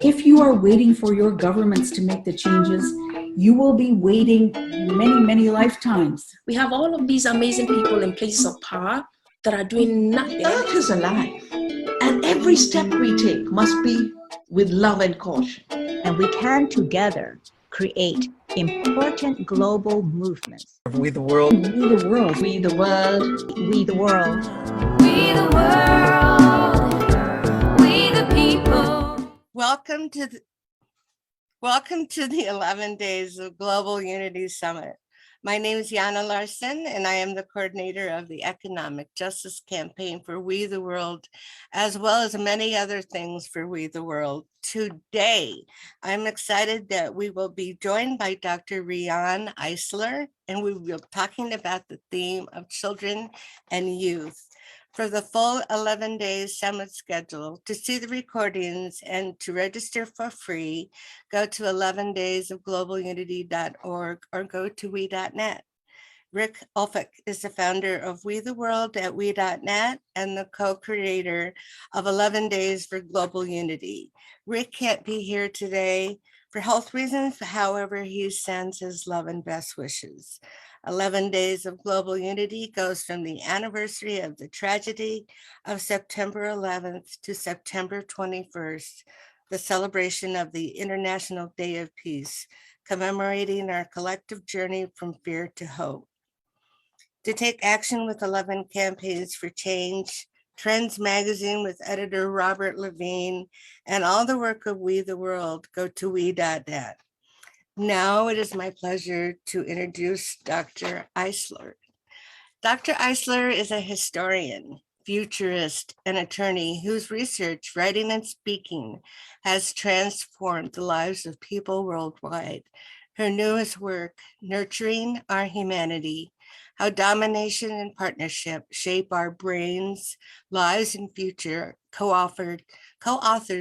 If you are waiting for your governments to make the changes, you will be waiting many, many lifetimes. We have all of these amazing people in places of power that are doing nothing. Earth is alive, and every step we take must be with love and caution. And we can together create important global movements. We the world. We the world. We the world. We the world. We the world. We the people. Welcome to the 11 Days of Global Unity Summit. My name is Riane Eisler, and I am the coordinator of the Economic Justice Campaign for We the World, as well as many other things for We the World. Today, I'm excited that we will be joined by Dr. Riane Eisler, and we will be talking about the theme of children and youth. For the full 11 days summit schedule, to see the recordings and to register for free, go to 11daysofglobalunity.org or go to we.net. Rick Ulfik is the founder of We the World at we.net and the co-creator of 11 Days for Global Unity. Rick can't be here today for health reasons, however, he sends his love and best wishes. 11 Days of Global Unity goes from the anniversary of the tragedy of September 11th to September 21st, the celebration of the International Day of Peace, commemorating our collective journey from fear to hope. To take action with 11 campaigns for change, Trends Magazine with editor Robert Levine, and all the work of We the World, go to we.net. Now it is my pleasure to introduce Dr. Eisler. Dr. Eisler is a historian, futurist, and attorney whose research, writing, and speaking has transformed the lives of people worldwide. Her newest work, Nurturing Our Humanity, How Domination and Partnership Shape Our Brains, Lives, and Future, co-authored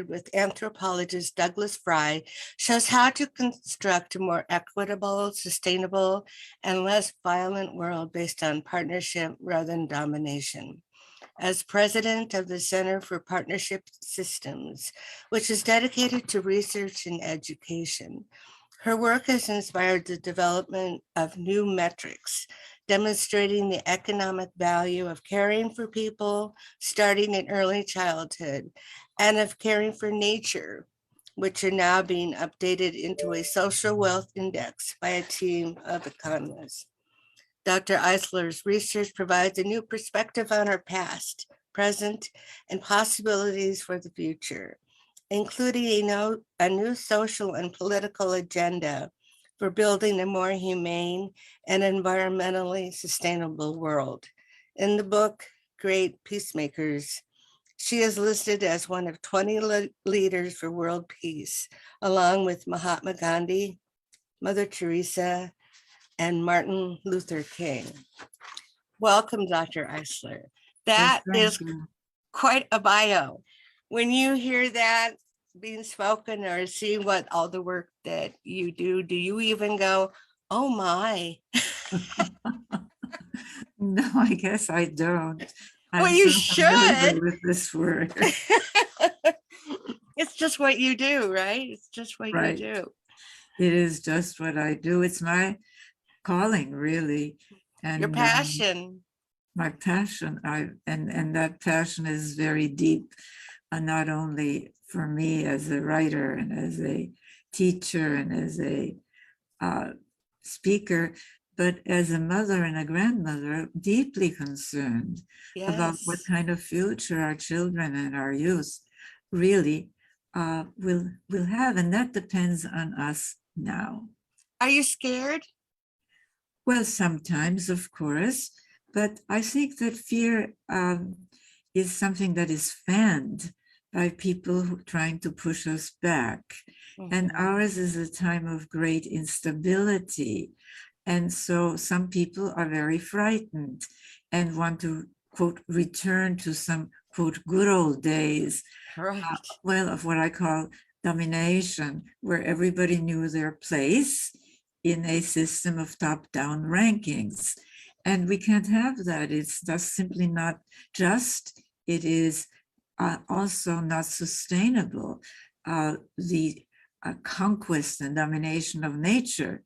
with anthropologist Douglas Fry, shows how to construct a more equitable, sustainable, and less violent world based on partnership rather than domination. As president of the Center for Partnership Systems, which is dedicated to research and education, her work has inspired the development of new metrics, demonstrating the economic value of caring for people starting in early childhood and of caring for nature, which are now being updated into a social wealth index by a team of economists. Dr. Eisler's research provides a new perspective on our past, present, and possibilities for the future, including a new social and political agenda for building a more humane and environmentally sustainable world. In the book, Great Peacemakers, she is listed as one of 20 leaders for world peace, along with Mahatma Gandhi, Mother Teresa, and Martin Luther King. Welcome, Dr. Eisler. That is quite a bio. When you hear that being spoken or see what all the work that you do you even go, oh my? No, I guess I don't. Well, you should. With this word. It's just what you do, right? It's just what you do. It is just what I do. It's my calling, really. And your passion. My passion. And that passion is very deep, not only for me as a writer and as a teacher and as a speaker, but as a mother and a grandmother, deeply concerned about what kind of future our children and our youth really will have. And that depends on us now. Are you scared? Well, sometimes, of course, but I think that fear is something that is fanned by people trying to push us back. Mm-hmm. And ours is a time of great instability. And so some people are very frightened and want to, quote, return to some, quote, good old days, of what I call domination, where everybody knew their place in a system of top-down rankings. And we can't have that. It's just simply not just. It is also not sustainable. the conquest and domination of nature,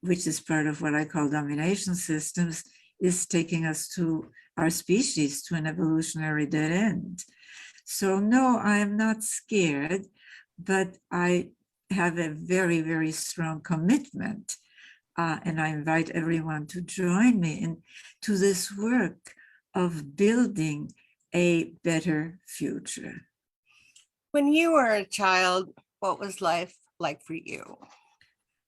which is part of what I call domination systems, is taking us to our species to an evolutionary dead end. So no, I am not scared, but I have a very, very strong commitment. And I invite everyone to join me in to this work of building a better future. When you were a child, what was life like for you?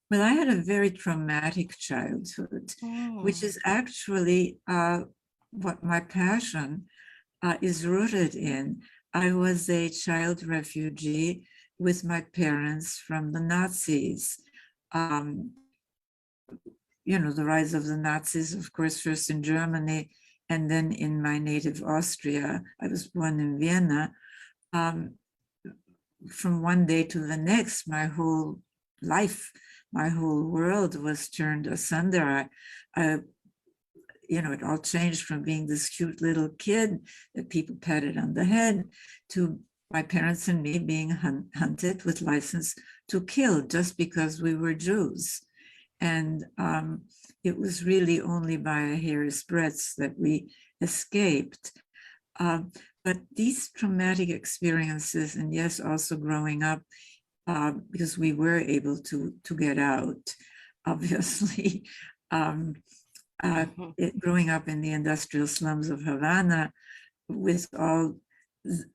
Well, I had a very traumatic childhood, which is actually what my passion is rooted in. I was a child refugee with my parents from the Nazis. You know, the rise of the Nazis, of course, first in Germany and then in my native Austria. I was born in Vienna. From one day to the next, my whole life, my whole world was turned asunder. You know, it all changed from being this cute little kid that people patted on the head to my parents and me being hunted with license to kill just because we were Jews. And it was really only by a hair's breadth that we escaped. But these traumatic experiences, and yes, also growing up, because we were able to get out, obviously, growing up in the industrial slums of Havana with all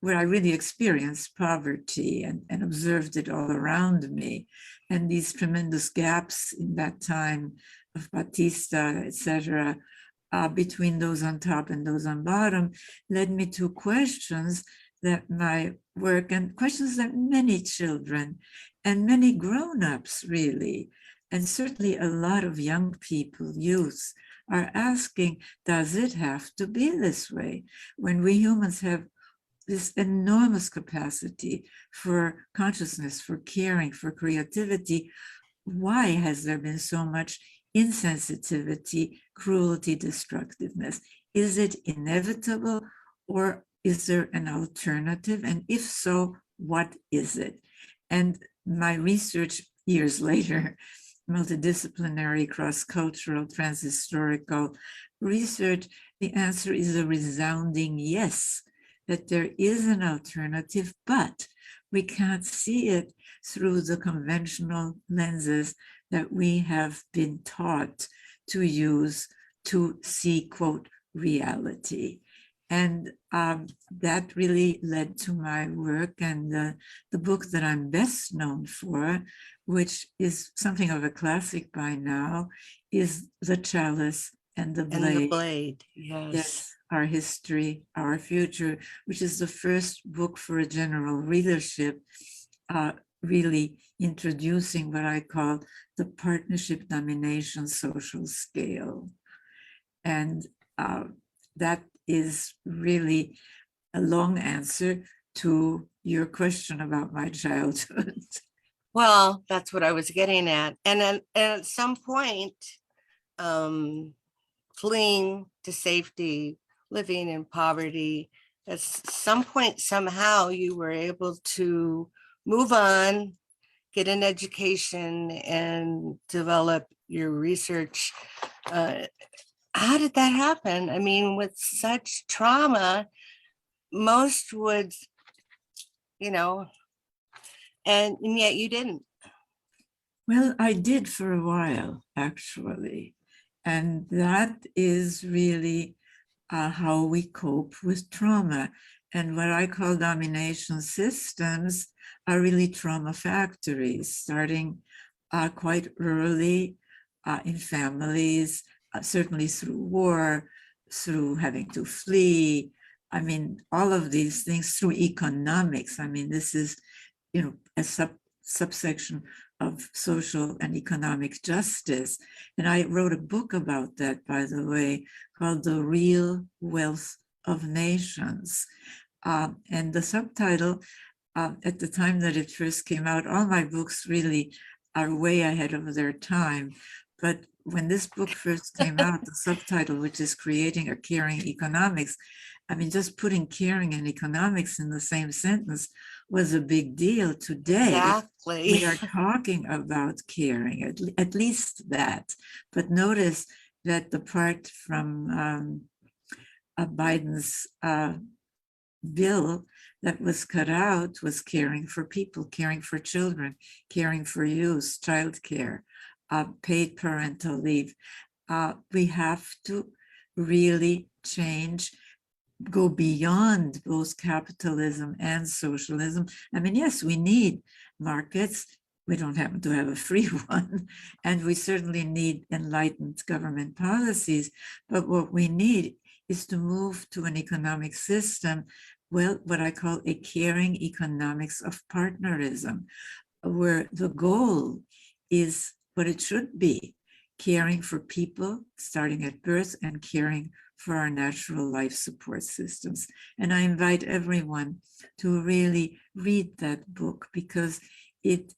where I really experienced poverty and observed it all around me. And these tremendous gaps in that time of Batista, etc., between those on top and those on bottom, led me to questions that my work and questions that many children and many grown-ups really, and certainly a lot of young people, youth, are asking, does it have to be this way? When we humans have this enormous capacity for consciousness, for caring, for creativity, why has there been so much insensitivity, cruelty, destructiveness? Is it inevitable, or is there an alternative? And if so, what is it? And my research years later, multidisciplinary, cross-cultural, transhistorical research, the answer is a resounding yes, that there is an alternative, but we can't see it through the conventional lenses that we have been taught to use to see, quote, reality. And that really led to my work and the book that I'm best known for, which is something of a classic by now, is The Chalice and the Blade. And the Blade, yes. Yes, Our History, Our Future, which is the first book for a general readership, really introducing what I call the partnership domination social scale. And that is really a long answer to your question about my childhood. Well, that's what I was getting at. And at some point, fleeing to safety, living in poverty, at some point, somehow you were able to move on, get an education, and develop your research. How did that happen? I mean, with such trauma, most would, you know, and yet you didn't. Well, I did for a while, actually. And that is really how we cope with trauma. And what I call domination systems are really trauma factories, starting quite early in families, certainly through war, through having to flee. I mean, all of these things through economics. I mean, this is, you know, a subsection of social and economic justice. And I wrote a book about that, by the way, called The Real Wealth of Nations. And the subtitle, at the time that it first came out, all my books really are way ahead of their time. But when this book first came out, the subtitle, which is Creating a Caring Economics, I mean, just putting caring and economics in the same sentence was a big deal. Today, Exactly. we are talking about caring, at least that. But notice that the part from Biden's bill that was cut out was caring for people, caring for children, caring for youth, childcare, paid parental leave. We have to really change, go beyond both capitalism and socialism. I mean, yes, we need markets. We don't happen to have a free one, and we certainly need enlightened government policies. But what we need is to move to an economic system, well, what I call a caring economics of partnerism, where the goal is what it should be, caring for people starting at birth and caring for our natural life support systems. And I invite everyone to really read that book, because it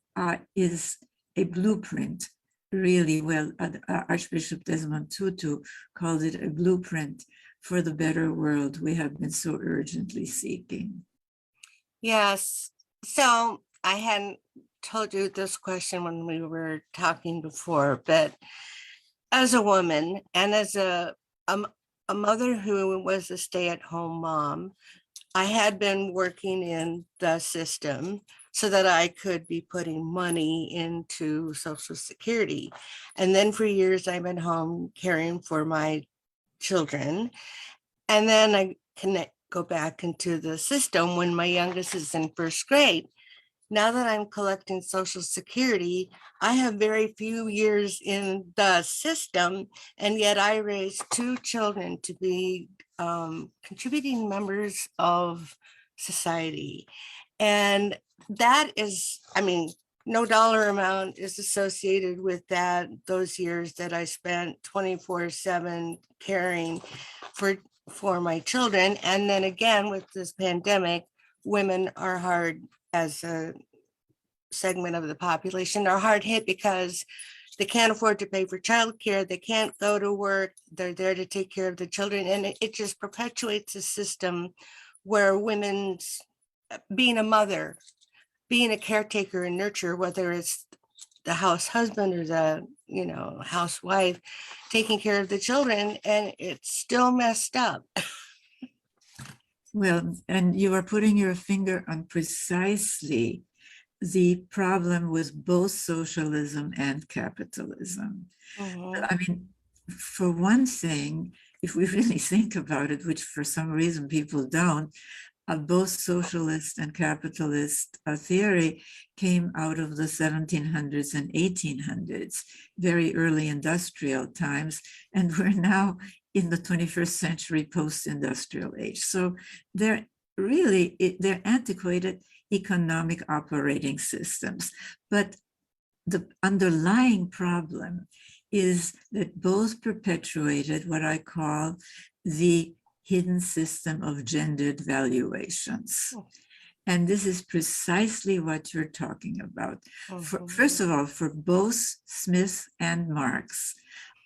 is a blueprint, really. Well, Archbishop Desmond Tutu called it a blueprint for the better world we have been so urgently seeking. Yes. So I hadn't told you this question when we were talking before, but as a woman and as a mother who was a stay-at-home mom, I had been working in the system so that I could be putting money into Social Security. And then for years, I've been home caring for my children. And then I go back into the system when my youngest is in first grade. Now that I'm collecting Social Security, I have very few years in the system, and yet I raised two children to be contributing members of society. And that is, I mean, no dollar amount is associated with that, those years that I spent 24/7 caring for my children. And then again, with this pandemic, women are hard, as a segment of the population, are hard hit because they can't afford to pay for childcare. They can't go to work. They're there to take care of the children. And it just perpetuates a system where women's being a mother, being a caretaker and nurturer, whether it's the house husband or the, housewife, taking care of the children, and it's still messed up. Well, and you are putting your finger on precisely the problem with both socialism and capitalism. Mhm. I mean, for one thing, if we really think about it, which for some reason people don't, both socialist and capitalist theory came out of the 1700s and 1800s, very early industrial times, and we're now in the 21st century post-industrial age. So they're antiquated economic operating systems. But the underlying problem is that both perpetuated what I call the hidden system of gendered valuations. And this is precisely what you're talking about. First of all, for both Smith and Marx,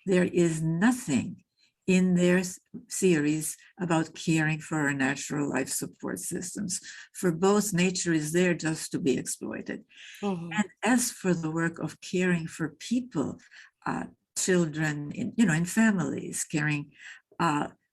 there is nothing in their series about caring for our natural life support systems. For both, nature is there just to be exploited. And as for the work of caring for people, children in families, caring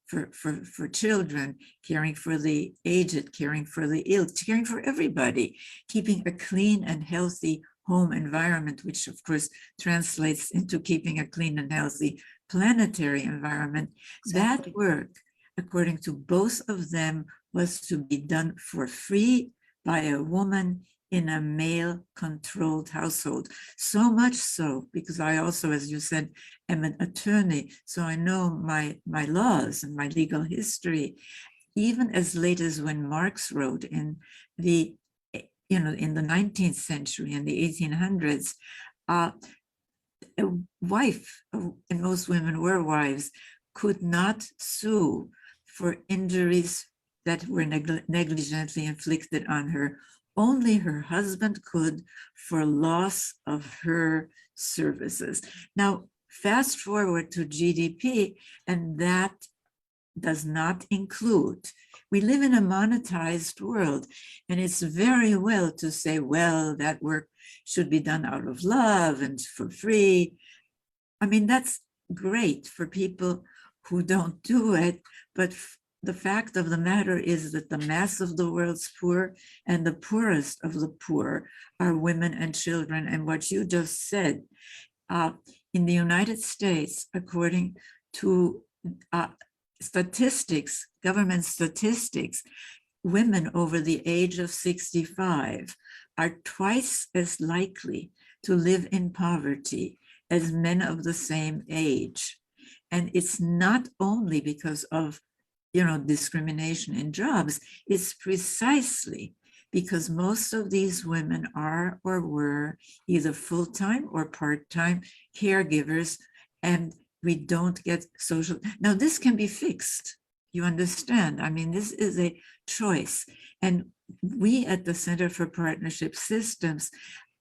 for children, caring for the aged, caring for the ill, caring for everybody, keeping a clean and healthy home environment, which of course translates into keeping a clean and healthy planetary environment. Exactly. That work, according to both of them, was to be done for free by a woman in a male-controlled household. So much so, because I also, as you said, am an attorney, so I know my laws and my legal history. Even as late as when Marx wrote in the 19th century, in the 1800s, a wife, and most women were wives, could not sue for injuries that were negligently inflicted on her. Only her husband could for loss of her services. Now, fast forward to GDP, and that does not include. We live in a monetized world, and it's very well to say, well, that work should be done out of love and for free. I mean, that's great for people who don't do it, but the fact of the matter is that the mass of the world's poor and the poorest of the poor are women and children. And what you just said, in the United States, according to statistics, government statistics, women over the age of 65 are twice as likely to live in poverty as men of the same age. And it's not only because of, discrimination in jobs, it's precisely because most of these women are or were either full-time or part-time caregivers, and we don't get social. Now, this can be fixed. You understand? I mean, this is a choice. And we at the Center for Partnership Systems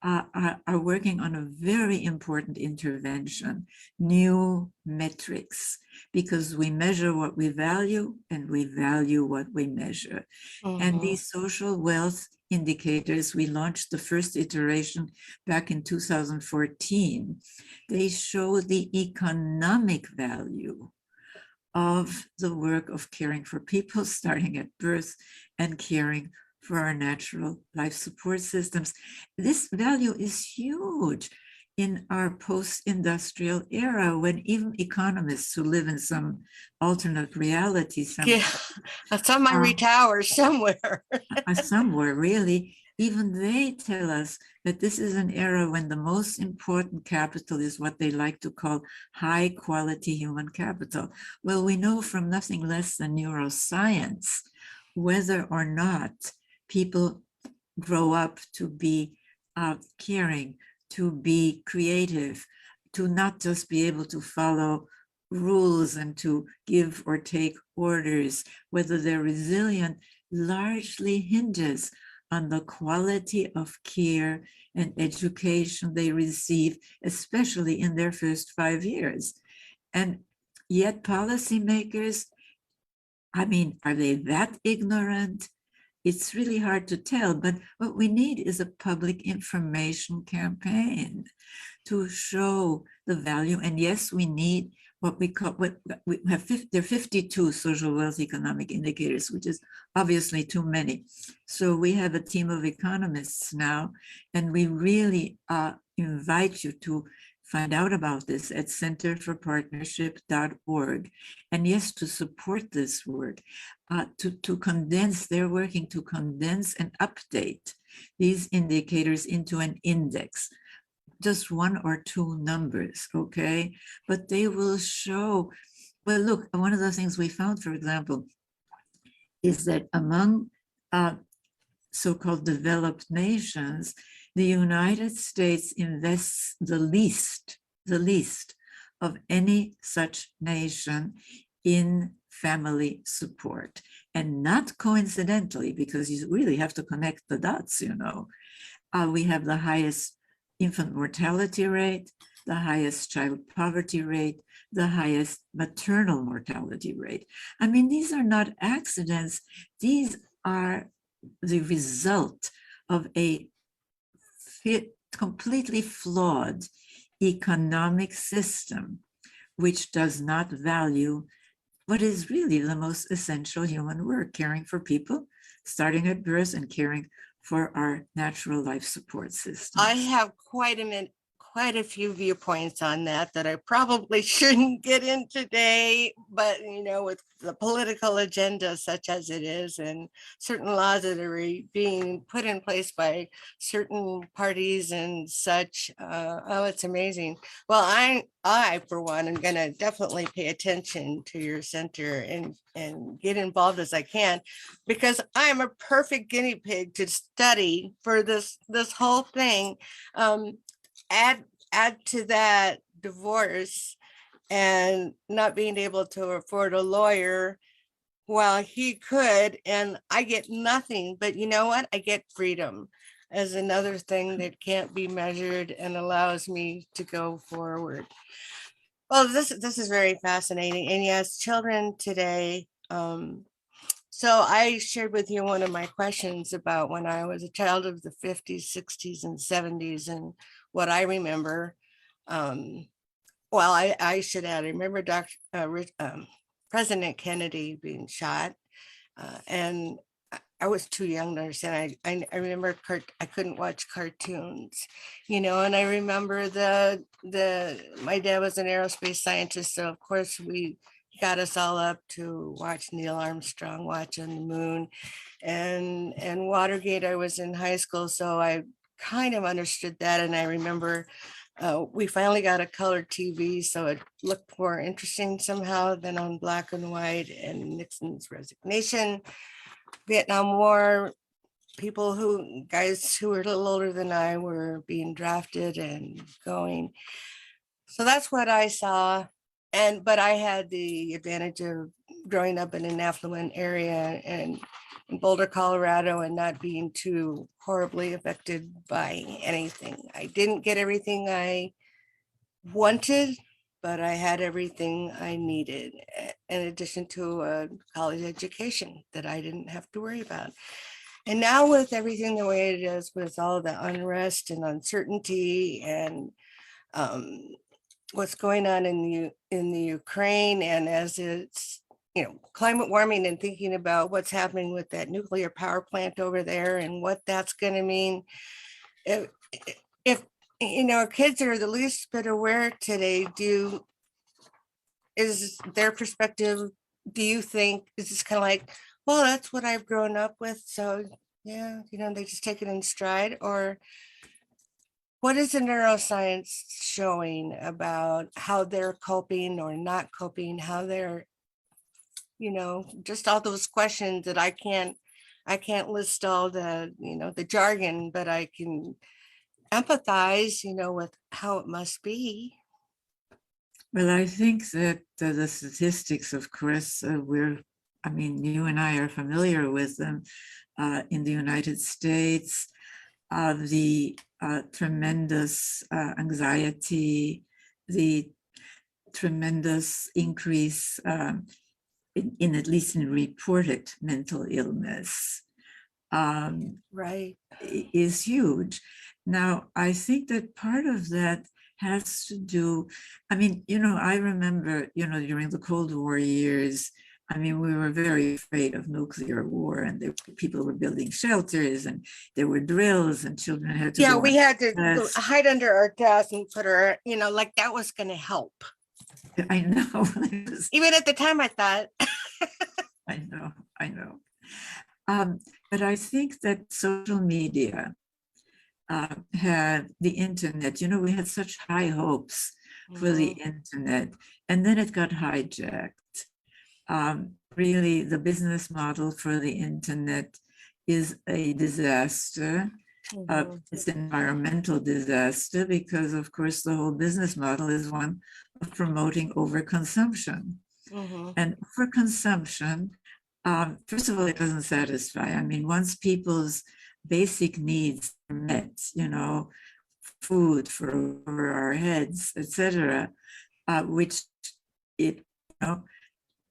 are working on a very important intervention, new metrics, because we measure what we value and we value what we measure. And these social wealth indicators, we launched the first iteration back in 2014. They show the economic value of the work of caring for people, starting at birth and caring for our natural life support systems. This value is huge in our post-industrial era, when even economists who live in some alternate reality That's on my tower somewhere. somewhere really, even they tell us that this is an era when the most important capital is what they like to call high quality human capital. Well, we know from nothing less than neuroscience whether or not people grow up to be caring, to be creative, to not just be able to follow rules and to give or take orders, whether they're resilient, largely hinges on the quality of care and education they receive, especially in their first 5 years. And yet policymakers, I mean, are they that ignorant? It's really hard to tell, but what we need is a public information campaign to show the value. And yes, we need what we call, there are 52 social wealth economic indicators, which is obviously too many. So we have a team of economists now, and we really invite you to find out about this at centerforpartnership.org. And yes, to support this work, to condense, they're working to condense and update these indicators into an index, just 1 or 2 numbers, okay? But they will show, well, look, one of the things we found, for example, is that among so-called developed nations, the United States invests the least of any such nation in family support. And not coincidentally, because you really have to connect the dots, we have the highest infant mortality rate, the highest child poverty rate, the highest maternal mortality rate. I mean, these are not accidents. These are the result of a completely flawed economic system, which does not value what is really the most essential human work, caring for people, starting at birth and caring for our natural life support system. I have quite a few viewpoints on that I probably shouldn't get in today, but with the political agenda such as it is, and certain laws that are being put in place by certain parties and such, it's amazing. Well, I for one am going to definitely pay attention to your center and get involved as I can, because I'm a perfect guinea pig to study for this whole thing. Add to that divorce and not being able to afford a lawyer while he could, and I get nothing. But you know what? I get freedom as another thing that can't be measured and allows me to go forward. Well, this is very fascinating. And yes, children today. So I shared with you one of my questions about when I was a child of the 50s, 60s, and 70s, and what I remember. Um, well, I should add, I remember President Kennedy being shot, and I was too young to understand. I remember I couldn't watch cartoons, and I remember my dad was an aerospace scientist, so of course he got us all up to watch Neil Armstrong watch on the moon, and Watergate. I was in high school, so I kind of understood that, and I remember we finally got a color TV, so it looked more interesting somehow than on black and white, and Nixon's resignation, Vietnam War, guys who were a little older than I were being drafted and going. So that's what I saw. But I had the advantage of growing up in an affluent area and in Boulder, Colorado, and not being too horribly affected by anything. I didn't get everything I wanted, but I had everything I needed, in addition to a college education that I didn't have to worry about. And now with everything the way it is, with all the unrest and uncertainty and what's going on in the Ukraine, and as it's climate warming, and thinking about what's happening with that nuclear power plant over there and what that's going to mean, if kids are the least bit aware today, is their perspective, do you think, is this kind of like, well, that's what I've grown up with, so yeah, they just take it in stride? Or what is the neuroscience showing about how they're coping or not coping, how they're, just all those questions that I can't list all the, the jargon, but I can empathize, with how it must be. Well, I think that the statistics, of course, you and I are familiar with them in the United States, the tremendous anxiety, the tremendous increase in at least in reported mental illness Right. is huge. Now, I think that part of that has to do, I remember, during the Cold War years, we were very afraid of nuclear war, and people were building shelters, and there were drills, and children had to Yeah, go we had to tests. hide under our desk and put our, like that was going to help. I know. Even at the time, I thought. I know. But I think that social media had the internet, we had such high hopes for the internet, and then it got hijacked. Really, the business model for the internet is a disaster. It's an environmental disaster because, of course, the whole business model is one of promoting overconsumption. And overconsumption, first of all, it doesn't satisfy. Once people's basic needs are met, food for over our heads, etc., which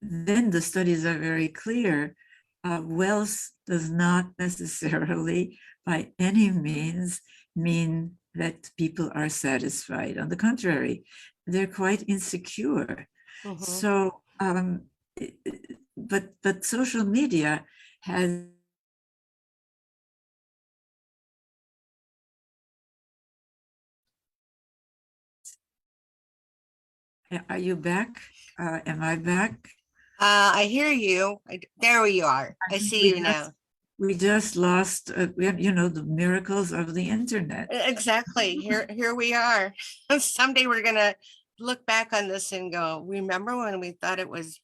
then the studies are very clear. Wealth does not necessarily, by any means, mean that people are satisfied. On the contrary, they're quite insecure. So, but social media has. Are you back? Am I back? I hear you. There you are. I see you now. We just lost, the miracles of the internet. Exactly. Here we are. Someday we're going to look back on this and go, remember when we thought it was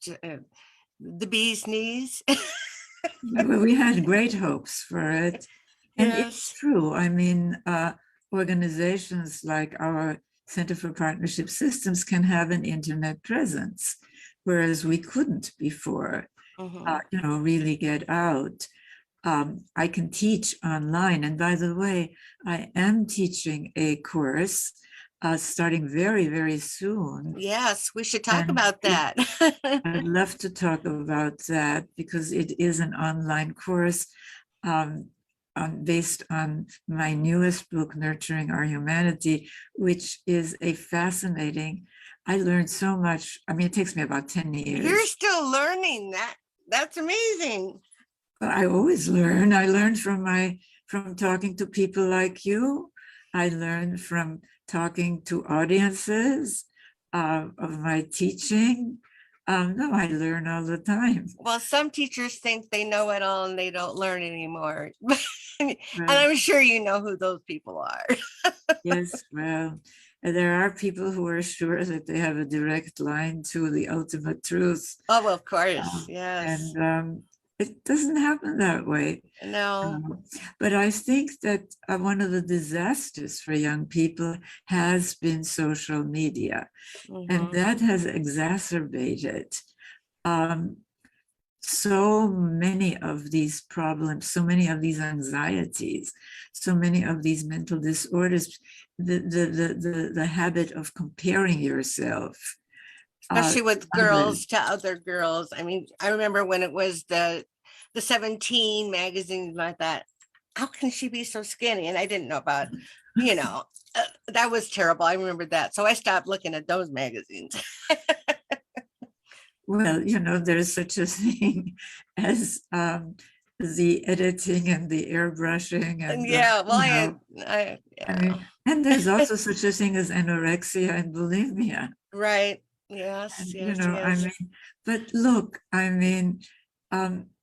the bee's knees? Well, we had great hopes for it. And it's true. Organizations like our Center for Partnership Systems can have an internet presence, whereas we couldn't before, really get out. I can teach online. And by the way, I am teaching a course starting very, very soon. Yes, we should talk And about that. I'd love to talk about that because it is an online course based on my newest book, Nurturing Our Humanity, which is a fascinating, I learned so much. I mean, it takes me about 10 years. You're still learning that. That's amazing. But I always learn. I learned from talking to people like you. I learned from talking to audiences of my teaching. No, I learn all the time. Well, some teachers think they know it all and they don't learn anymore. And Well, I'm sure you know who those people are. yes, well, there are people who are sure that they have a direct line to the ultimate truth. Oh, well, of course. Um, Yes. And it doesn't happen that way. No. But I think that one of the disasters for young people has been social media, and Mhm. that has exacerbated so many of these problems, so many of these anxieties, so many of these mental disorders, the habit of comparing yourself. Especially with others. girls to other girls. I mean, I remember when it was the 17 magazine, I thought, how can she be so skinny? And I didn't know about, that was terrible. I remember that. So I stopped looking at those magazines. Well, there's such a thing as the editing and the airbrushing and Yeah, well, I mean, and there's also such a thing as anorexia and bulimia. right. Yes, And, yes, I yes. mean, but look, I mean,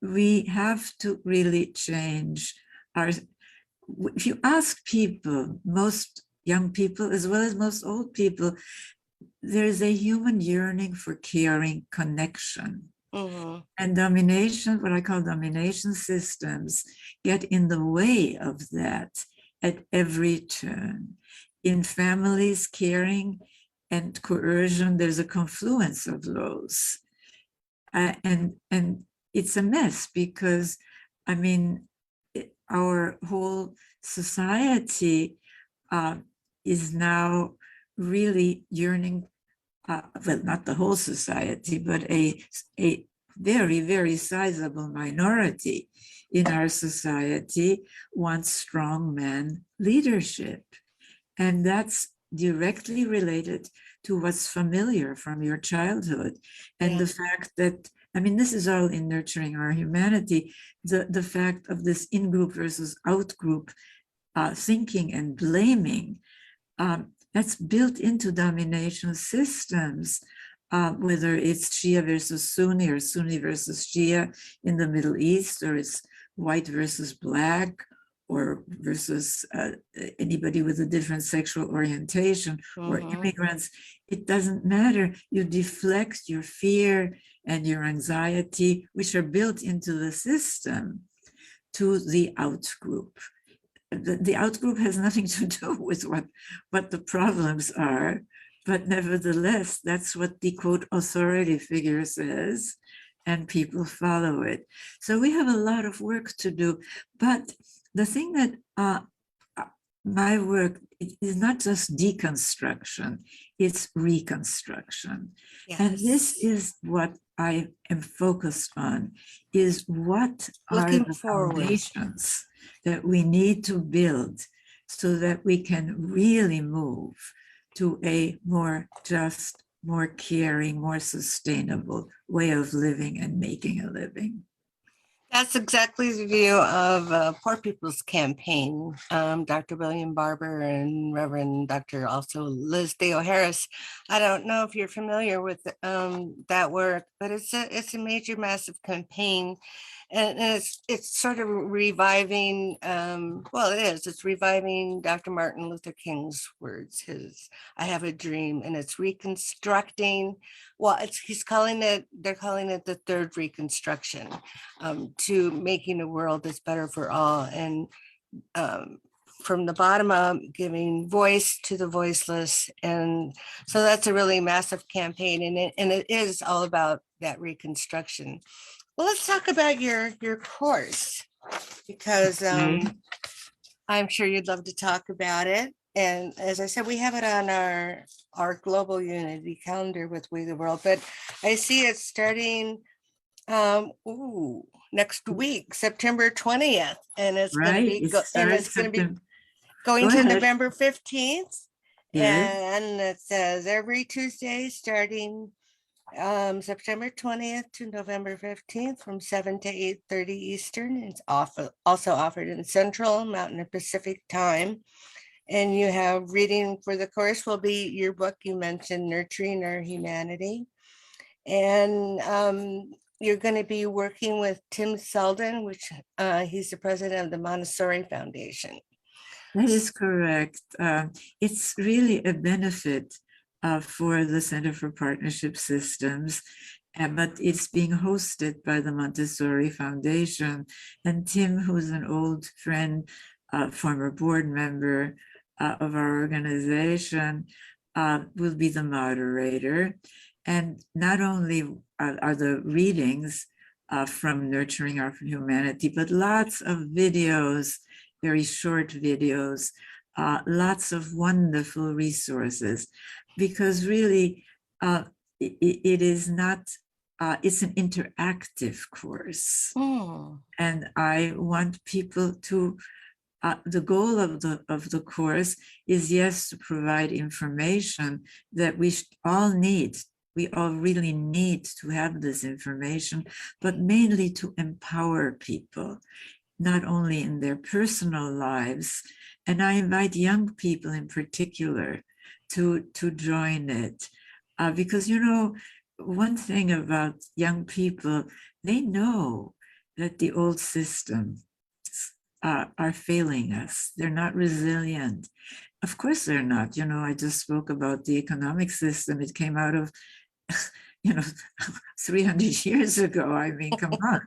we have to really change our. If you ask people, most young people as well as most old people, there is a human yearning for caring connection. Mhm. And domination, what I call domination systems, get in the way of that at every turn. In families, caring and coercion, there's a confluence of those. And it's a mess because, I mean, our whole society is now really yearning, well, not the whole society, but a very, very sizable minority in our society wants strong man leadership. And that's directly related to what's familiar from your childhood. And Yeah. the fact that, I mean, this is all in Nurturing Our Humanity, the fact of this in-group versus out-group thinking and blaming, that's built into domination systems, whether it's Shia versus Sunni or Sunni versus Shia in the Middle East, or it's white versus black, or versus anybody with a different sexual orientation, or Mhm. immigrants. It doesn't matter. You deflect your fear and your anxiety, which are built into the system, to the out group. The out group has nothing to do with what the problems are, but nevertheless, that's what the quote authority figure says, and people follow it. So we have a lot of work to do, but the thing that my work is not just deconstruction, it's reconstruction. Yes. And this is what I am focused on, is what Looking are the forward. foundations that we need to build so that we can really move to a more just, more caring, more sustainable way of living and making a living. That's exactly the view of Poor People's Campaign. Dr. William Barber and Reverend Dr. also Liz Theo Harris. I don't know if you're familiar with that work, but it's a major, massive campaign. And it's sort of reviving, well, it is, it's reviving Dr. Martin Luther King's words, his I have a dream, and it's reconstructing, well, they're calling it the third reconstruction, to making a world that's better for all. And from the bottom up, giving voice to the voiceless. And so that's a really massive campaign, and it is all about that reconstruction. Well, let's talk about your course, because Okay. I'm sure you'd love to talk about it. and as I said, we have it on our global unity calendar with We the World, but I see it starting next week, September 20th, and it's going to Right? be It and it's starts going to be September. going Go to ahead. November 15th. Yes. And it says every Tuesday starting September 20th to November 15th from 7 to 8:30 Eastern. It's also offered in Central, Mountain, and Pacific time. And you have reading for the course will be your book you mentioned, Nurturing Our Humanity. And you're going to be working with Tim Selden, which he's the president of the Montessori Foundation. That is correct. It's really a benefit for the Center for Partnership Systems, but it's being hosted by the Montessori Foundation. And Tim, who's an old friend, former board member of our organization, will be the moderator. And not only are the readings from Nurturing Our Humanity, but lots of videos, very short videos, lots of wonderful resources, because really it is not, it's an interactive course. And I want people to, the goal of the course is, yes, to provide information that we all need. We all really need to have this information, but mainly to empower people, not only in their personal lives. And I invite young people in particular to join it. Because, you know, one thing about young people, they know that the old systems are failing us. They're not resilient. Of course they're not. You know, I just spoke about the economic system. It came out of, you know, 300 years ago. I mean, come on.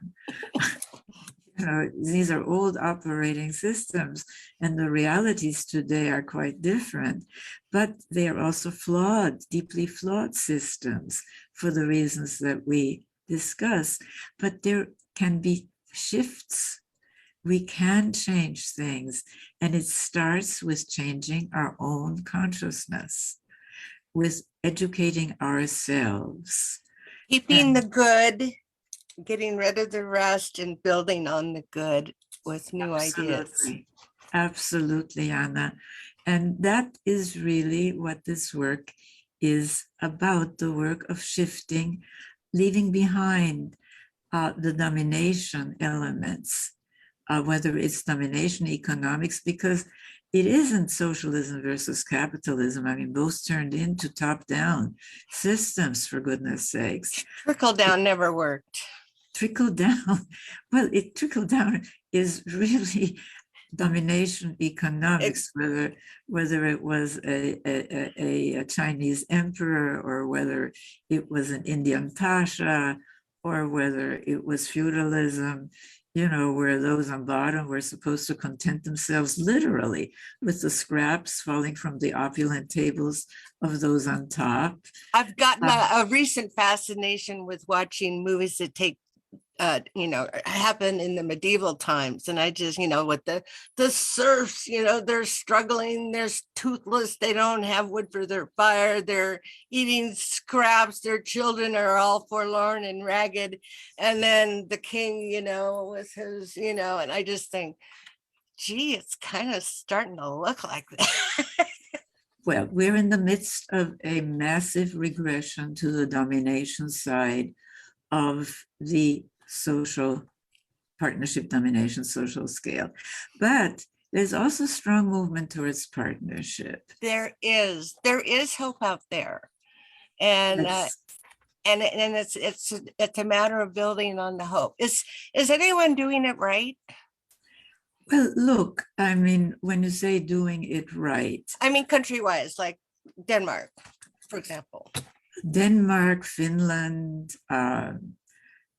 You know, these are old operating systems, and the realities today are quite different, but they are also flawed, deeply flawed systems for the reasons that we discuss. But there can be shifts. We can change things, and it starts with changing our own consciousness, with educating ourselves. Keeping the good, getting rid of the rest, and building on the good with new ideas. Absolutely, Anna. And that is really what this work is about, the work of shifting, leaving behind the domination elements, whether it's domination economics, because it isn't socialism versus capitalism. I mean, both turned into top-down systems, for goodness sakes. Trickle down never worked. Trickle down, well, trickle down is really domination economics, whether it was a Chinese emperor, or whether it was an Indian pasha, or whether it was feudalism, you know, where those on bottom were supposed to content themselves literally with the scraps falling from the opulent tables of those on top. I've gotten a recent fascination with watching movies that take you know, happen in the medieval times. And I just, you know, with the serfs, you know, they're struggling, they're toothless, they don't have wood for their fire, they're eating scraps, their children are all forlorn and ragged. And then the king, you know, with his, you know, and I just think, gee, it's kind of starting to look like that. Well, we're in the midst of a massive regression to the domination side of the social partnership domination social scale. But there's also strong movement towards partnership. There is hope out there. And it's a matter of building on the hope. Is anyone doing it right? Well, look, I mean, when you say doing it right, I mean, country-wise, like Denmark, for example. Denmark, Finland,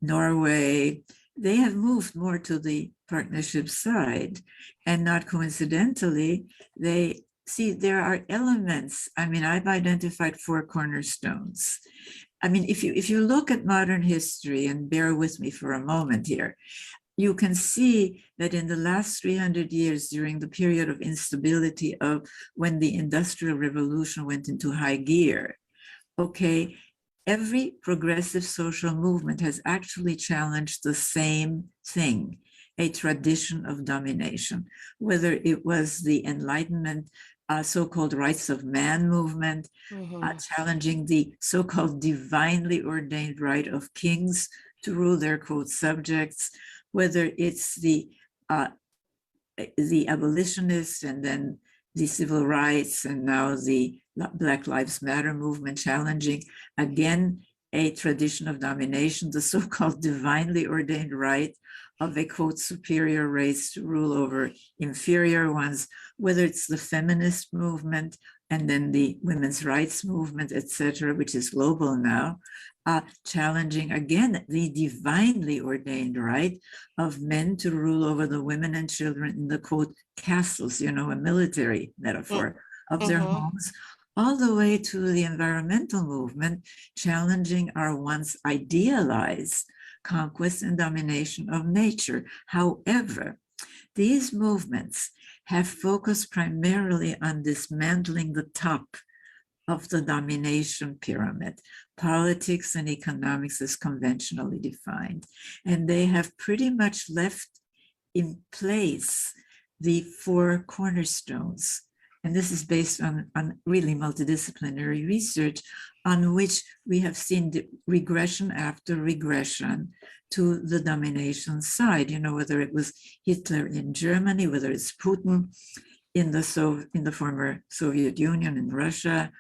Norway, they have moved more to the partnership side. And not coincidentally, they see there are elements. I mean, I've identified 4 cornerstones. I mean, if you look at modern history, and bear with me for a moment here, you can see that in the last 300 years, during the period of instability of when the Industrial Revolution went into high gear, okay, every progressive social movement has actually challenged the same thing, a tradition of domination, whether it was the Enlightenment, so-called rights of man movement, challenging the so-called divinely ordained right of kings to rule their quote subjects, whether it's the abolitionists and then the civil rights and now the Black Lives Matter movement challenging again a tradition of domination, the so-called divinely ordained right of a quote superior race to rule over inferior ones, whether it's the feminist movement and then the women's rights movement, etc., which is global now, challenging again the divinely ordained right of men to rule over the women and children in the quote castles, a military metaphor of their homes, all the way to the environmental movement challenging our once idealized conquest and domination of nature. However, these movements have focused primarily on dismantling the top of the domination pyramid, politics and economics as conventionally defined. And they have pretty much left in place the four cornerstones. And this is based on really multidisciplinary research on which we have seen regression after regression to the domination side, whether it was Hitler in Germany, whether it's Putin in the former Soviet Union in Russia,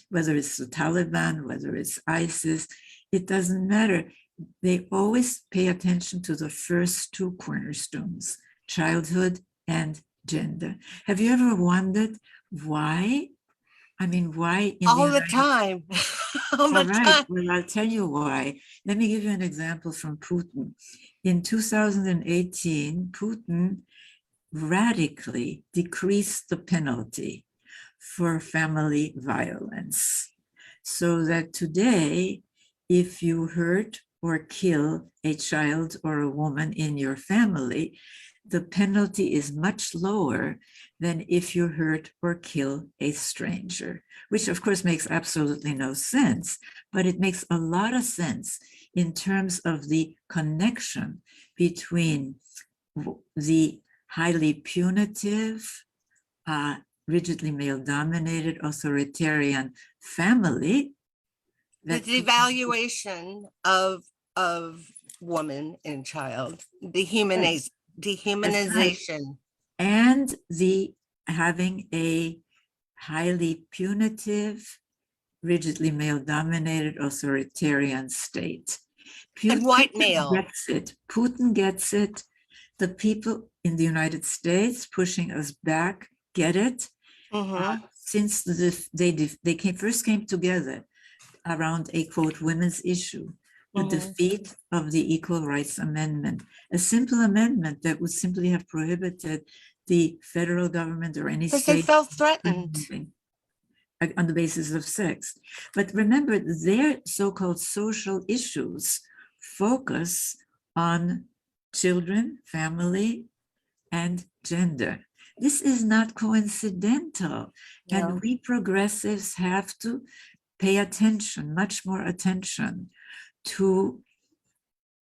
whether it's the Taliban, whether it's ISIS, it doesn't matter. They always pay attention to the first two cornerstones, childhood and gender. Have you ever wondered why? Why? All the time. All the time. Well, I'll tell you why. Let me give you an example from Putin. In 2018, Putin radically decreased the penalty for family violence, so that today, if you hurt or kill a child or a woman in your family, the penalty is much lower than if you hurt or kill a stranger, which of course makes absolutely no sense, but it makes a lot of sense in terms of the connection between the highly punitive, rigidly male-dominated authoritarian family. The devaluation of woman and child, dehumanization. Right. And the having a highly punitive, rigidly male-dominated authoritarian state. And white male. Gets it. Putin gets it. The people in the United States pushing us back get it. Since they first came together around a quote women's issue, the defeat of the Equal Rights Amendment, a simple amendment that would simply have prohibited the federal government or any state. Because they felt threatened. On the basis of sex. But remember, their so-called social issues focus on children, family, and gender. This is not coincidental. No. And we progressives have to pay attention, much more attention, to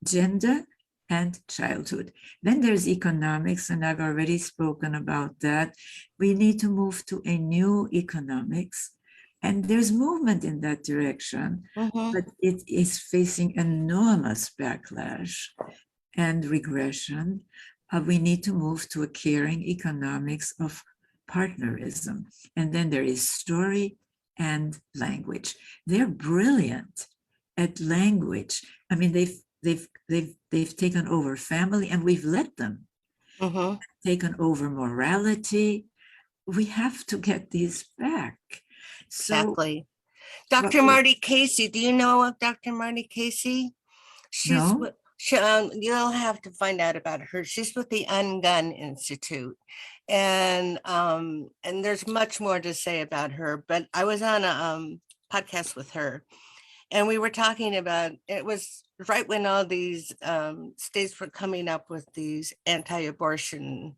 gender and childhood. Then there's economics, and I've already spoken about that. We need to move to a new economics, and there's movement in that direction, but it is facing enormous backlash and regression. We need to move to a caring economics of partnerism. And then there is story and language. They're brilliant at language. I mean, they've taken over family, and we've let them. Taken over morality. We have to get these back. Exactly. Dr. Marty Casey, do you know of Dr. Marty Casey? No. You'll have to find out about her. She's with the Ungun Institute, and there's much more to say about her. But I was on a podcast with her, and we were talking about, it was right when all these states were coming up with these anti-abortion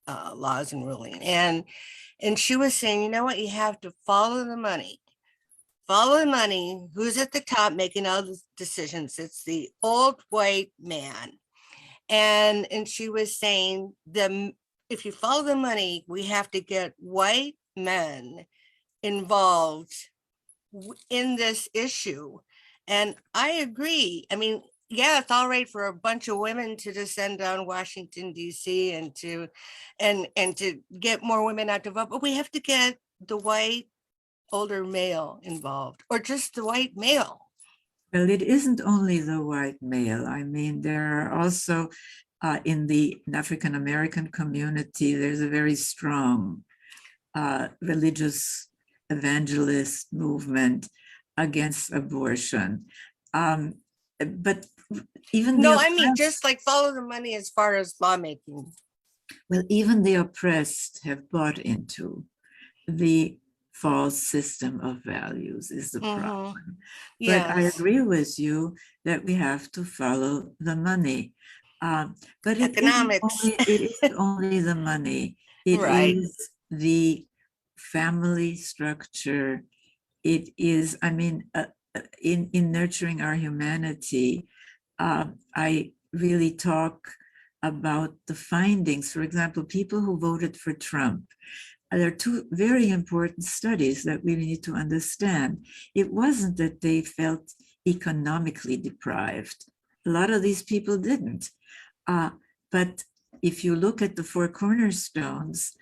laws and ruling. And she was saying, you know what, you have to follow the money. Follow the money. Who's at the top making all the decisions? It's the old white man. And she was saying, if you follow the money, we have to get white men involved in this issue. And I agree. I mean, yeah, it's all right for a bunch of women to descend down Washington, D.C. and to get more women out to vote, but we have to get the white older male involved, or just the white male. Well, it isn't only the white male. I mean, there are also in the African American community, there's a very strong religious evangelist movement against abortion. But even No, the I mean, oppressed, just like follow the money as far as lawmaking. well, even the oppressed have bought into the false system of values is the problem. But I Yes, agree with you that we have to follow the money. But economics. it isn't only the money. It Right. is the family structure. It is, I mean, in nurturing our humanity, I really talk about the findings. For example, people who voted for Trump. There are two very important studies that we need to understand. It wasn't that they felt economically deprived. A lot of these people didn't. But if you look at the four cornerstones,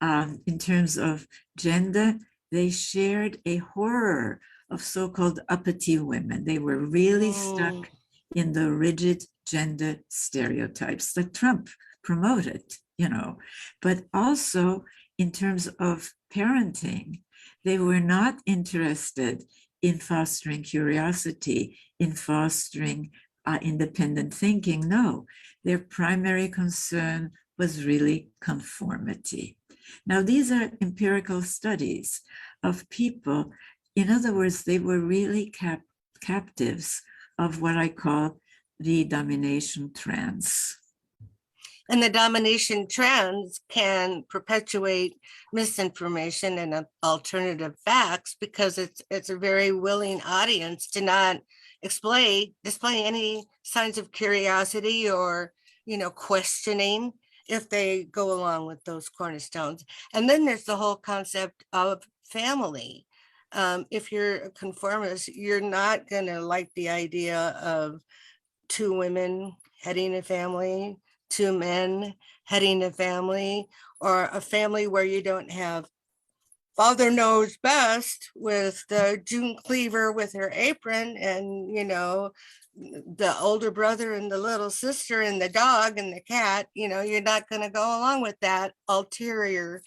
in terms of gender, they shared a horror of so-called uppity women. They were really stuck in the rigid gender stereotypes that Trump promoted, you know, but also in terms of parenting, they were not interested in fostering curiosity, in fostering independent thinking. No, their primary concern was really conformity. Now, these are empirical studies of people. In other words, they were really captives of what I call the domination trance. And the domination trends can perpetuate misinformation and alternative facts because it's a very willing audience to not display any signs of curiosity or, you know, questioning if they go along with those cornerstones. And then there's the whole concept of family. If you're a conformist, you're not going to like the idea of two women heading a family, two men heading a family, or a family where you don't have father knows best with the June Cleaver with her apron and, you know, the older brother and the little sister and the dog and the cat. You know, you're not going to go along with that ulterior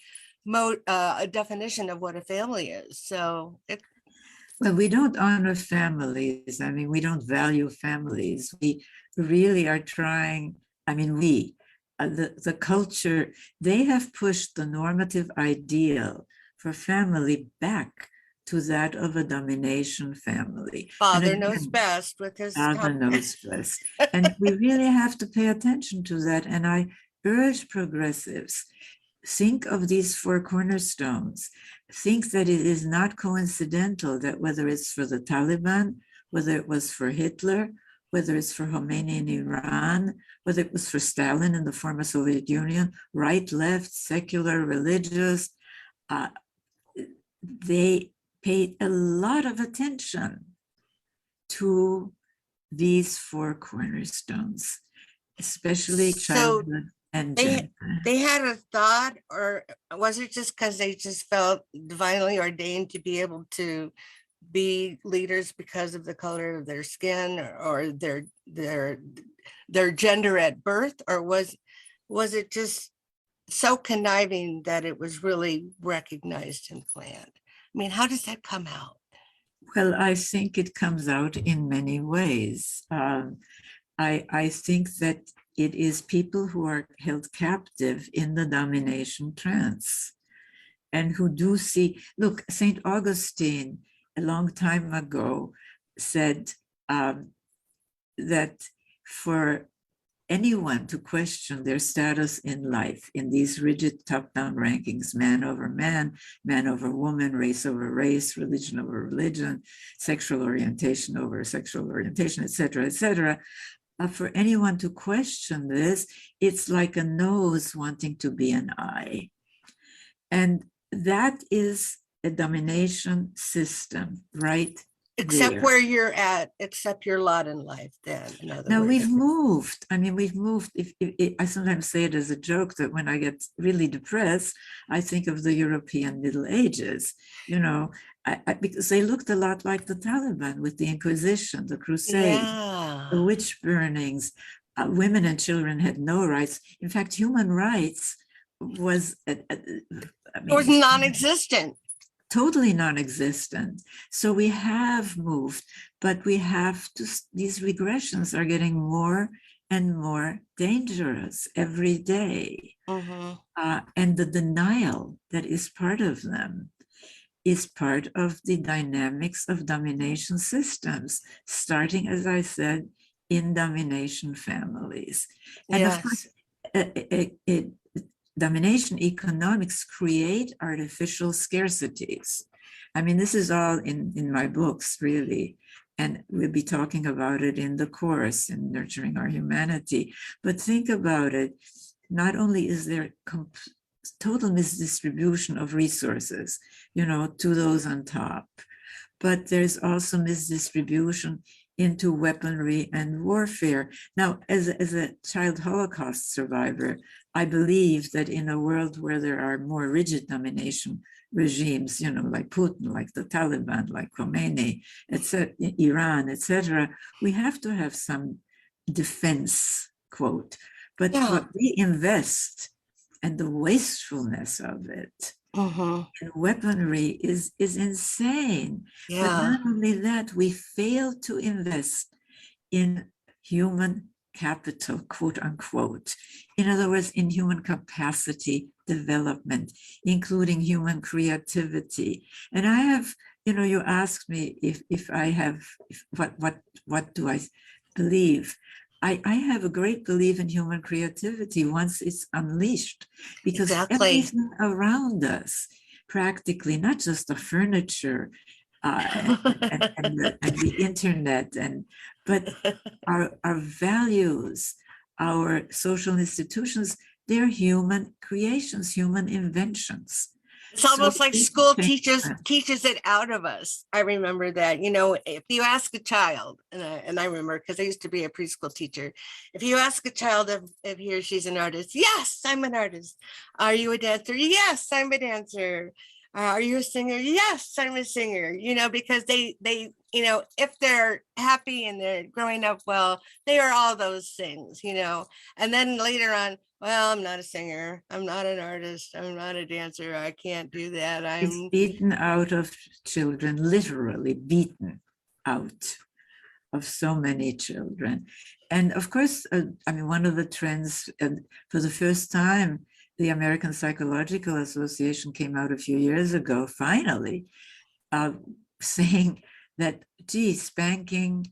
definition of what a family is. So well, we don't honor families. I mean, we don't value families. We really are trying, I mean, the culture, they have pushed the normative ideal for family back to that of a domination family. father knows best with his Father knows best. And we really have to pay attention to that. And I urge progressives, think of these four cornerstones. Think that it is not coincidental that whether it's for the Taliban, whether it was for Hitler, whether it's for Khomeini in Iran, whether it was for Stalin in the former Soviet Union, right, left, secular, religious, they paid a lot of attention to these four cornerstones, especially childhood and gender. They had a thought, or was it just because they just felt divinely ordained to be able to be leaders because of the color of their skin or their gender at birth, or was it just so conniving that it was really recognized and planned? I mean, how does that come out? Well, I think it comes out in many ways. I think that it is people who are held captive in the domination trance and who do see, look, St. Augustine, a long time ago, said, that for anyone to question their status in life in these rigid top-down rankings, man over man, man over woman, race over race, religion over religion, sexual orientation over sexual orientation, et cetera, for anyone to question this, it's like a nose wanting to be an eye. And that is a domination system, right? Except there. where you're at, except your lot in life, then, in other Now words. we've moved. I mean, we've moved. I sometimes say it as a joke that when I get really depressed, I think of the European Middle Ages, you know, because they looked a lot like the Taliban with the Inquisition, the Crusades, Yeah. the witch burnings. Women and children had no rights. In fact, human rights was, It was non-existent. totally non-existent. So we have moved, but we have to, these regressions are getting more and more dangerous every day. And the denial that is part of them is part of the dynamics of domination systems, starting, as I said, in domination families. And of course, domination economics create artificial scarcities. I mean, this is all in my books, really, and we'll be talking about it in the course in Nurturing Our Humanity. But think about it, not only is there total misdistribution of resources, you know, to those on top, but there's also misdistribution into weaponry and warfare. Now, as a child Holocaust survivor, I believe that in a world where there are more rigid domination regimes, you know, like Putin, like the Taliban, like Khomeini, etc., Iran, etc., we have to have some defense, quote. But what we invest and the wastefulness of it and weaponry is insane. But not only that, we fail to invest in human capital, quote unquote. In other words, in human capacity development, including human creativity. And I have, you know, you asked me what do I believe? I have a great belief in human creativity once it's unleashed, because everything around us, practically, not just the furniture and the internet, but our values, our social institutions, they're human creations, human inventions. It's almost like school teaches it out of us. I remember that, you know, if you ask a child, and I remember because I used to be a preschool teacher, if you ask a child if he or she's an artist, yes, I'm an artist. Are you a dancer? Yes, I'm a dancer. Are you a singer? Yes, I'm a singer. You know, because they, you know, if they're happy and they're growing up well, they are all those things, you know. And then later on, well, I'm not a singer. I'm not an artist. I'm not a dancer. I can't do that. It's beaten out of children, literally beaten out of so many children. And of course, I mean, one of the trends, for the first time, the American Psychological Association came out a few years ago, finally, saying that, gee, spanking,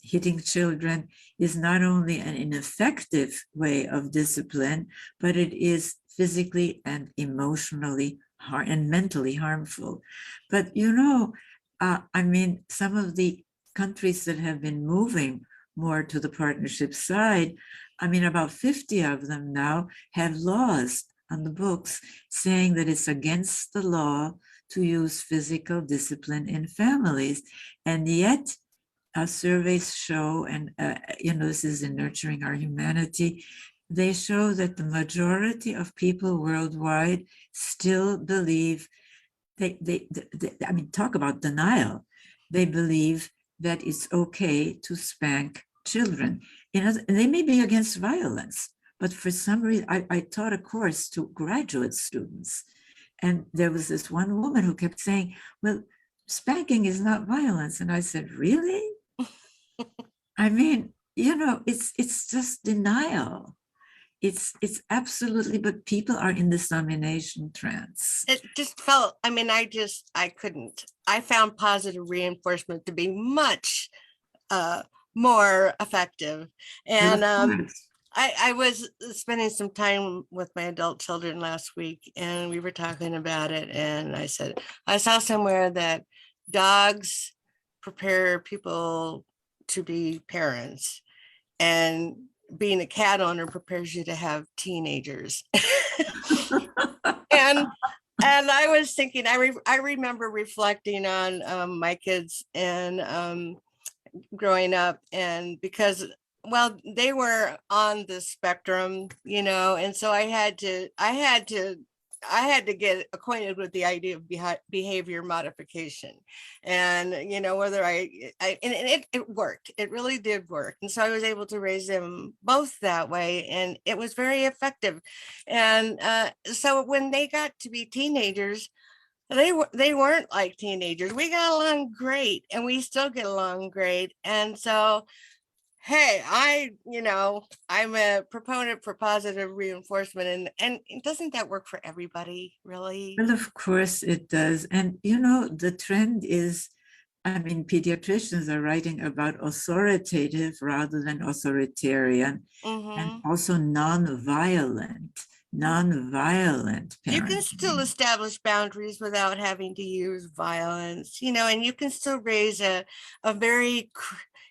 hitting children is not only an ineffective way of discipline, but it is physically and emotionally and mentally harmful. But, you know, I mean, some of the countries that have been moving more to the partnership side, I mean, about 50 of them now have laws on the books saying that it's against the law to use physical discipline in families. And yet, our surveys show, and you know, this is in Nurturing Our Humanity, they show that the majority of people worldwide still believe, I mean, talk about denial. They believe that it's okay to spank children. And they may be against violence, but for some reason, I taught a course to graduate students. And there was this one woman who kept saying, well, spanking is not violence. And I said, really? I mean, you know, it's just denial. It's absolutely, but people are in this domination trance. It just felt, I mean, I couldn't. I found positive reinforcement to be much more effective. Well, And of course. I was spending some time with my adult children last week, and we were talking about it. And I said, I saw somewhere that dogs prepare people to be parents, and being a cat owner prepares you to have teenagers. and I was thinking, I remember reflecting on my kids and growing up, and because, well, they were on the spectrum, you know, and so I had to get acquainted with the idea of behavior modification. And, you know, whether and it worked, it really did work. And so I was able to raise them both that way, and it was very effective. And so when they got to be teenagers, they weren't like teenagers. We got along great, and we still get along great. And so, hey, I'm a proponent for positive reinforcement, and doesn't that work for everybody, really? Well, of course it does. And, the trend is, I mean, pediatricians are writing about authoritative rather than authoritarian, and also nonviolent You can still parenting. establish boundaries without having to use violence, and you can still raise a very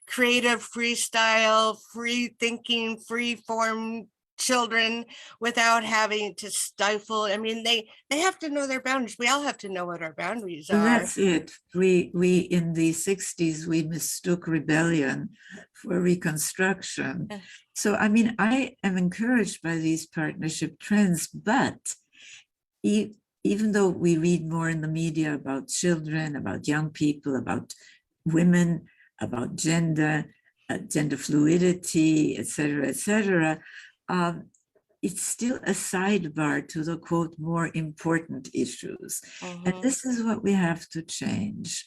creative, freestyle, free thinking, free form children without having to stifle. I mean, they have to know their boundaries. We all have to know what our boundaries Well, are. that's it. We in the 60s, we mistook rebellion for reconstruction. So, I mean, I am encouraged by these partnership trends, but even though we read more in the media about children, about young people, about women, about gender, gender fluidity, et cetera, it's still a sidebar to the, quote, more important issues. And this is what we have to change.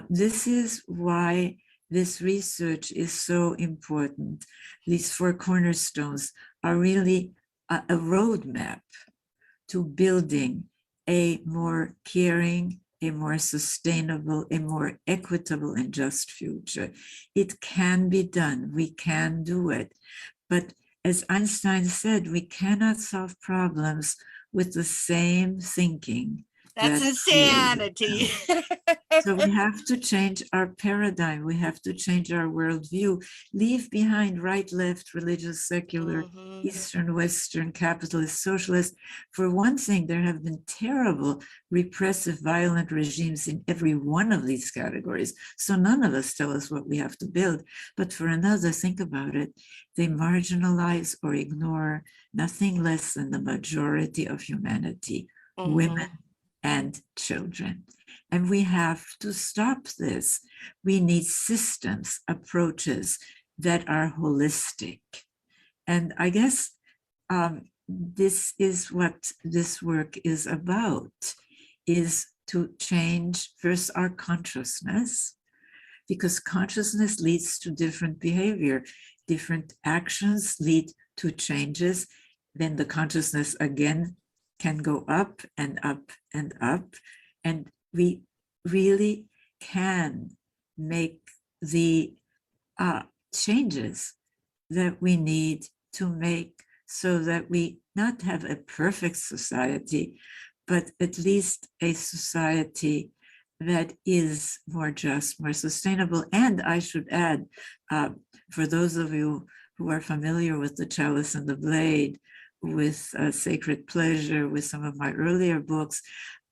This is why this research is so important. These 4 cornerstones are really a roadmap to building a more caring, a more sustainable, a more equitable and just future. It can be done. We can do it. But as Einstein said, we cannot solve problems with the same thinking. That's insanity. So we have to change our paradigm. We have to change our worldview, leave behind right, left, religious, secular, Eastern, Western, capitalist, socialist. For one thing, there have been terrible, repressive, violent regimes in every one of these categories. So none of us tell us what we have to build. But for another, think about it. They marginalize or ignore nothing less than the majority of humanity, women and children. And we have to stop this. We need systems, approaches that are holistic. And I guess this is what this work is about, is to change first our consciousness, because consciousness leads to different behavior. Different actions lead to changes. Then the consciousness again can go up and up and up. And we really can make the changes that we need to make so that we not have a perfect society, but at least a society that is more just, more sustainable. And I should add, for those of you who are familiar with The Chalice and the Blade, with Sacred Pleasure, with some of my earlier books,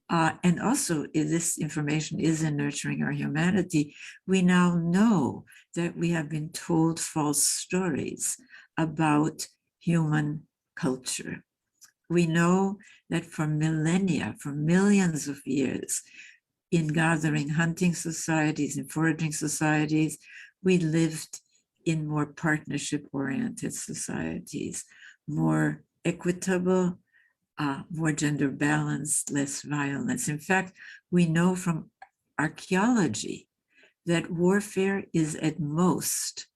and also this information is in Nurturing Our Humanity, we now know that we have been told false stories about human culture. We know that for millennia, for millions of years, in gathering hunting societies and foraging societies, we lived in more partnership-oriented societies, more equitable, more gender balanced, less violence. In fact, we know from archaeology that warfare is at most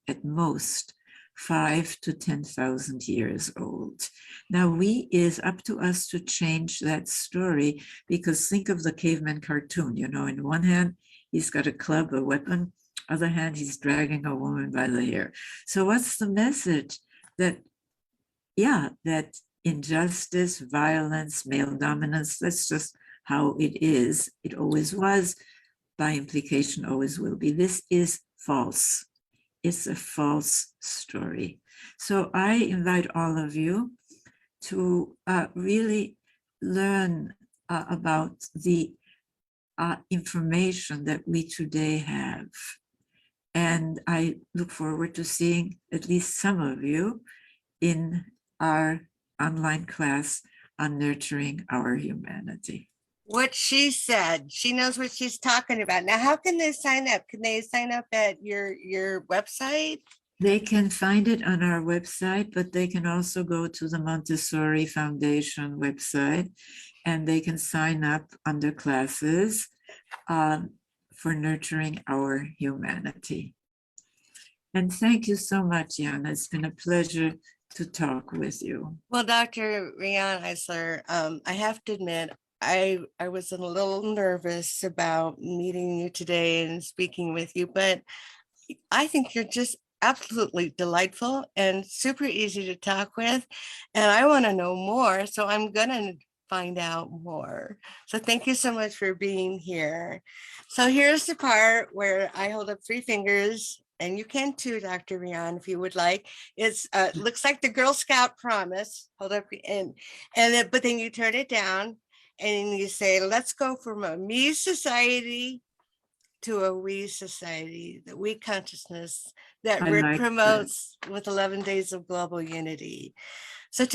5 to 10,000 years old. Now it's up to us to change that story, because think of the caveman cartoon, in one hand, he's got a club, a weapon, other hand, he's dragging a woman by the hair. So what's the message? That, yeah, that injustice, violence, male dominance, that's just how it is. It always was, by implication, always will be. This is false. It's a false story. So I invite all of you to really learn about the information that we today have. And I look forward to seeing at least some of you in our online class on nurturing our humanity. What she said, she knows what she's talking about. Now, how can they sign up? Can they sign up at your website? They can find it on our website, but they can also go to the Montessori Foundation website, and they can sign up under classes for nurturing our humanity. And thank you so much, Jana. It's been a pleasure to talk with you. Well, Dr. Riane Eisler, I have to admit, I was a little nervous about meeting you today and speaking with you, but I think you're just absolutely delightful and super easy to talk with. And I want to know more, so I'm going to find out more. So thank you so much for being here. So here's the part where I hold up 3 fingers, and you can too, Dr. Riane, if you would like. It's looks like the Girl Scout promise. Hold up, but then you turn it down and you say, let's go from a me society to a we society, the we consciousness that I Rick like promotes with 11 Days of Global Unity. So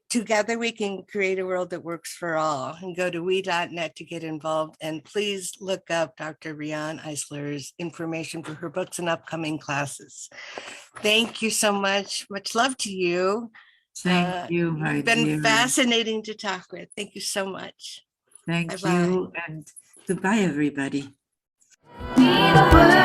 together we can create a world that works for all. And go to we.net to get involved. And please look up Dr. Riane Eisler's information for her books and upcoming classes. Thank you so much. Much love to you. Thank you, my It's been dear. fascinating to talk with. Thank you so much. Thank Bye-bye. you, and goodbye, everybody. We the world.